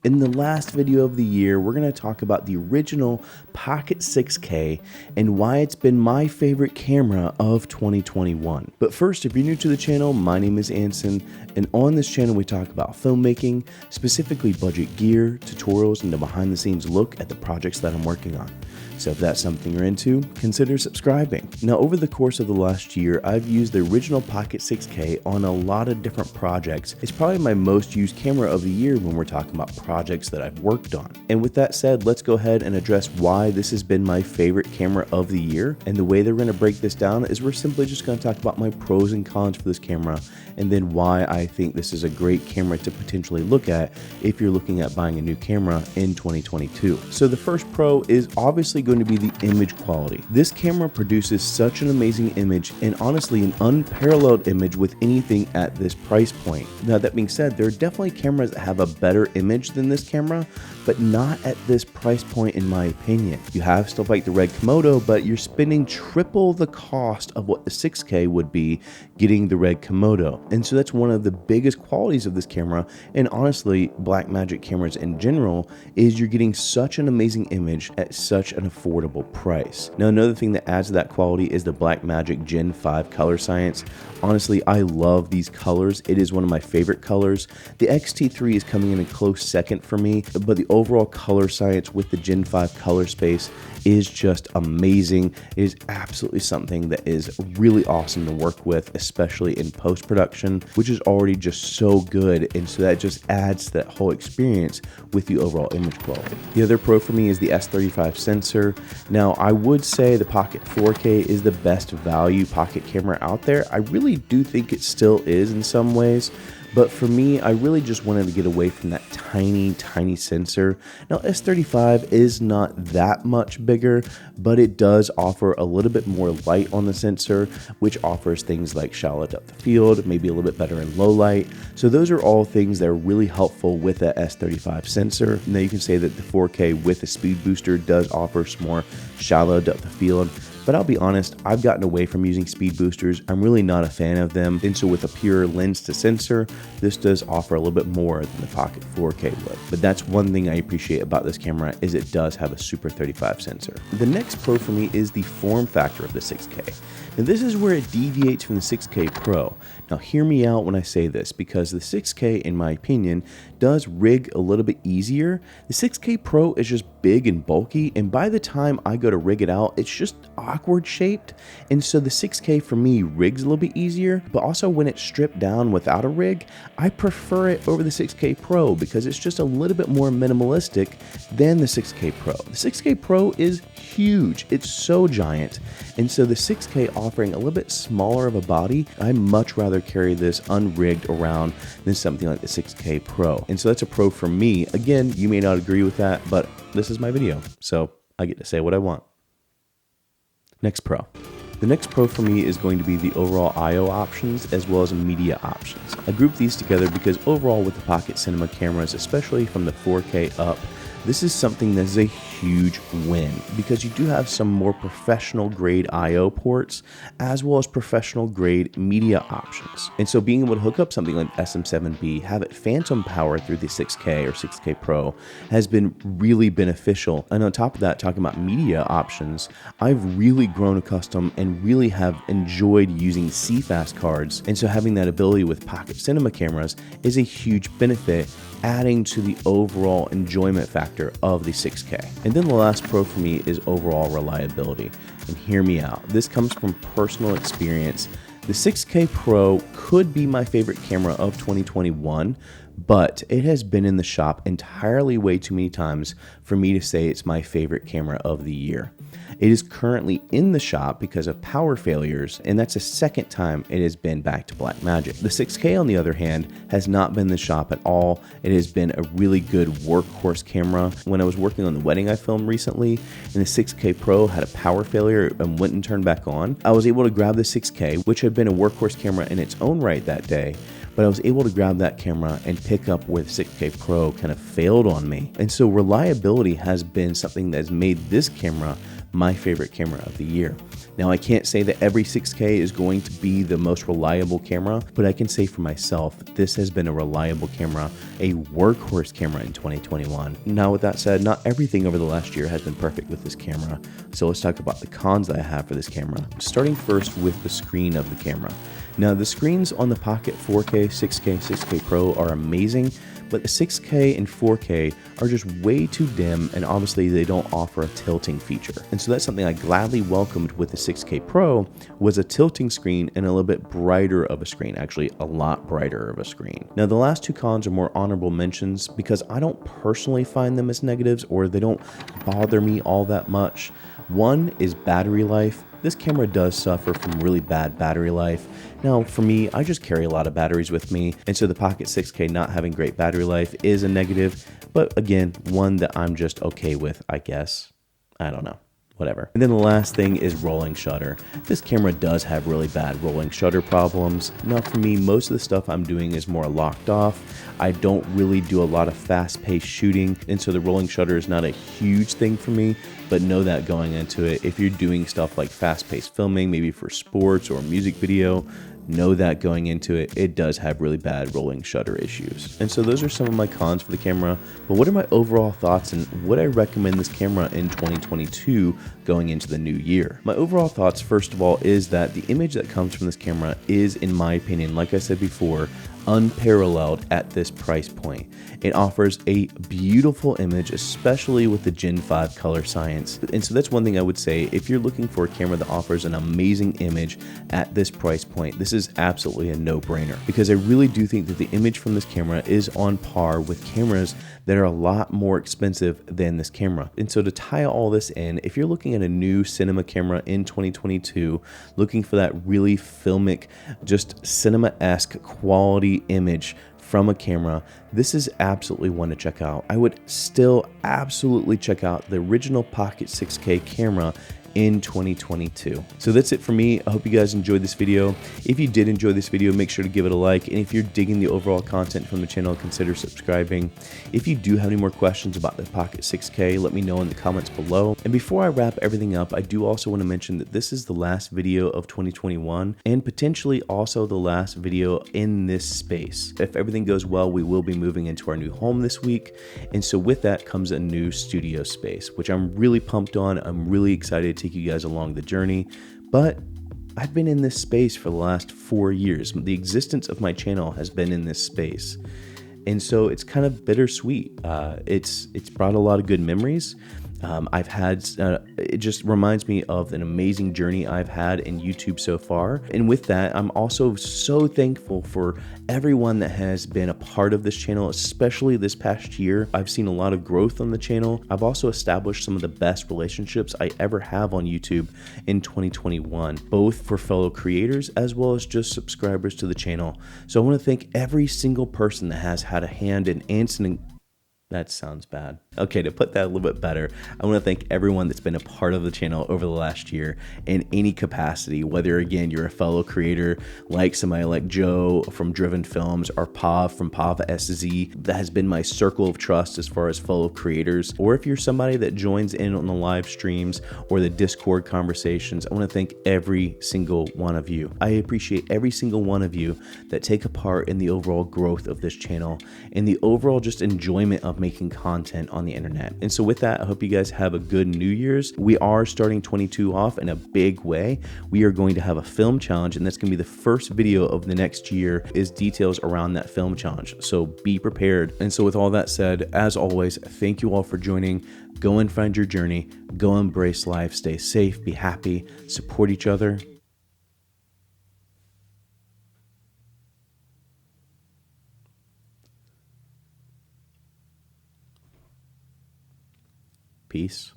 In the last video of the year, we're going to talk about the original Pocket 6K and why it's been my favorite camera of 2021. But first, if you're new to the channel, my name is Anson, and on this channel we talk about filmmaking, specifically budget gear, tutorials, and a behind the scenes look at the projects that I'm working on. So if that's something you're into, consider subscribing. Now, over the course of the last year, I've used the original Pocket 6K on a lot of different projects. It's probably my most used camera of the year when we're talking about projects that I've worked on. And with that said, let's go ahead and address why this has been my favorite camera of the year. And the way that we're going to break this down is we're simply just going to talk about my pros and cons for this camera, and then why I think this is a great camera to potentially look at if you're looking at buying a new camera in 2022. So the first pro is obviously going to be the image quality. This camera produces such an amazing image, and honestly an unparalleled image with anything at this price point. Now, that being said, there are definitely cameras that have a better image than this camera, but not at this price point in my opinion. You have stuff like the Red Komodo, but you're spending triple the cost of what the 6K would be getting the Red Komodo. And so that's one of the biggest qualities of this camera, and honestly Blackmagic cameras in general, is you're getting such an amazing image at such an affordable price. Now, another thing that adds to that quality is the Blackmagic Gen 5 color science. Honestly, I love these colors. It is one of my favorite colors. The XT3 is coming in a close second for me, but the overall color science with the Gen 5 color space is just amazing. It is absolutely something that is really awesome to work with, especially in post-production, which is already just so good, and so that just adds to that whole experience with the overall image quality. The other pro for me is the S35 Sensor. Now, I would say the Pocket 4K is the best value pocket camera out there. I really do think it still is in some ways, but for me, I really just wanted to get away from that tiny sensor. Now, S35 is not that much bigger, but it does offer a little bit more light on the sensor, which offers things like shallow depth of field, maybe a little bit better in low light. So those are all things that are really helpful with that S35 sensor. Now, you can say that the 4K with the speed booster does offer some more shallow depth of field. But I'll be honest, I've gotten away from using speed boosters. I'm really not a fan of them. And so with a pure lens to sensor, this does offer a little bit more than the Pocket 4K would. But that's one thing I appreciate about this camera, is it does have a Super 35 sensor. The next pro for me is the form factor of the 6K. Now, this is where it deviates from the 6K Pro. Now, hear me out when I say this, because the 6K, in my opinion, does rig a little bit easier. The 6K Pro is just big and bulky, and by the time I go to rig it out, it's just awkward shaped. And so the 6K for me rigs a little bit easier, but also when it's stripped down without a rig, I prefer it over the 6K Pro because it's just a little bit more minimalistic than the 6K Pro. The 6K Pro is huge. It's so giant. And so the 6K offering a little bit smaller of a body, I much rather carry this unrigged around than something like the 6K Pro. And so that's a pro for me. Again, you may not agree with that, but this is my video, so I get to say what I want. Next pro. The next pro for me is going to be the overall I/O options as well as media options. I grouped these together because overall with the Pocket Cinema cameras, especially from the 4K up, this is something that is a huge win because you do have some more professional grade I/O ports as well as professional grade media options. And so being able to hook up something like SM7B, have it phantom power through the 6K or 6K Pro has been really beneficial. And on top of that, talking about media options, I've really grown accustomed and really have enjoyed using CFast cards. And so having that ability with Pocket Cinema cameras is a huge benefit, adding to the overall enjoyment factor of the 6K. And then the last pro for me is overall reliability. And hear me out. This comes from personal experience. The 6K Pro could be my favorite camera of 2021, but it has been in the shop entirely way too many times for me to say it's my favorite camera of the year. It is currently in the shop because of power failures, and that's the second time it has been back to Blackmagic. The 6K, on the other hand, has not been in the shop at all. It has been a really good workhorse camera. When I was working on the wedding I filmed recently, and the 6K Pro had a power failure and wouldn't turn back on, I was able to grab the 6K, which had been a workhorse camera in its own right that day, but I was able to grab that camera and pick up where the 6K Pro kind of failed on me. And so reliability has been something that has made this camera my favorite camera of the year. Now, I can't say that every 6K is going to be the most reliable camera, but I can say for myself, this has been a reliable camera, a workhorse camera in 2021. Now, with that said, not everything over the last year has been perfect with this camera, so let's talk about the cons that I have for this camera. Starting first with the screen of the camera. Now, the screens on the Pocket 4K, 6K, 6K Pro are amazing, but the 6K and 4K are just way too dim, and obviously they don't offer a tilting feature. And so that's something I gladly welcomed with the 6K Pro, was a tilting screen and a little bit brighter of a screen, actually a lot brighter of a screen. Now, the last two cons are more honorable mentions because I don't personally find them as negatives, or they don't bother me all that much. One is battery life. This camera does suffer from really bad battery life. Now, for me, I just carry a lot of batteries with me, and so the Pocket 6K not having great battery life is a negative, but again, one that I'm just okay with, I guess. I don't know. Whatever. And then the last thing is rolling shutter. This camera does have really bad rolling shutter problems. Now, for me, most of the stuff I'm doing is more locked off. I don't really do a lot of fast-paced shooting, and so the rolling shutter is not a huge thing for me, but know that going into it. If you're doing stuff like fast-paced filming, maybe for sports or music video, know that going into it, it does have really bad rolling shutter issues. And so those are some of my cons for the camera, but what are my overall thoughts and would I recommend this camera in 2022 going into the new year? My overall thoughts, first of all, is that the image that comes from this camera is, in my opinion, like I said before, unparalleled at this price point. It offers a beautiful image, especially with the Gen 5 color science. And so that's one thing I would say, if you're looking for a camera that offers an amazing image at this price point, this is absolutely a no-brainer, because I really do think that the image from this camera is on par with cameras that are a lot more expensive than this camera. And so to tie all this in, if you're looking at a new cinema camera in 2022, looking for that really filmic, just cinema-esque quality image from a camera, this is absolutely one to check out. I would still absolutely check out the original Pocket 6K camera in 2022. So that's it for me. I hope you guys enjoyed this video. If you did enjoy this video, make sure to give it a like. And if you're digging the overall content from the channel, consider subscribing. If you do have any more questions about the Pocket 6K, let me know in the comments below. And before I wrap everything up, I do also want to mention that this is the last video of 2021 and potentially also the last video in this space. If everything goes well, we will be moving into our new home this week. And so with that comes a new studio space, which I'm really pumped on. I'm really excited to take you guys along the journey, but I've been in this space for the last 4 years. The existence of my channel has been in this space, and so it's kind of bittersweet. It's brought a lot of good memories. I've had, it just reminds me of an amazing journey I've had in YouTube so far. And with that, I'm also so thankful for everyone that has been a part of this channel, especially this past year. I've seen a lot of growth on the channel. I've also established some of the best relationships I ever have on YouTube in 2021, both for fellow creators as well as just subscribers to the channel. So I want to thank every single person that has had a hand in answering. That sounds bad. Okay, to put that a little bit better, I want to thank everyone that's been a part of the channel over the last year in any capacity, whether again you're a fellow creator like somebody like Joe from Driven Films or Pav from Pav SZ, that has been my circle of trust as far as fellow creators, or if you're somebody that joins in on the live streams or the Discord conversations, I want to thank every single one of you. I appreciate every single one of you that take a part in the overall growth of this channel and the overall just enjoyment of making content on the internet. And so with that, I hope you guys have a good New Year's. We are starting 22 off in a big way. We are going to have a film challenge, and that's going to be the first video of the next year is details around that film challenge. So be prepared. And so with all that said, as always, thank you all for joining. Go and find your journey. Go embrace life. Stay safe. Be happy. Support each other. Peace.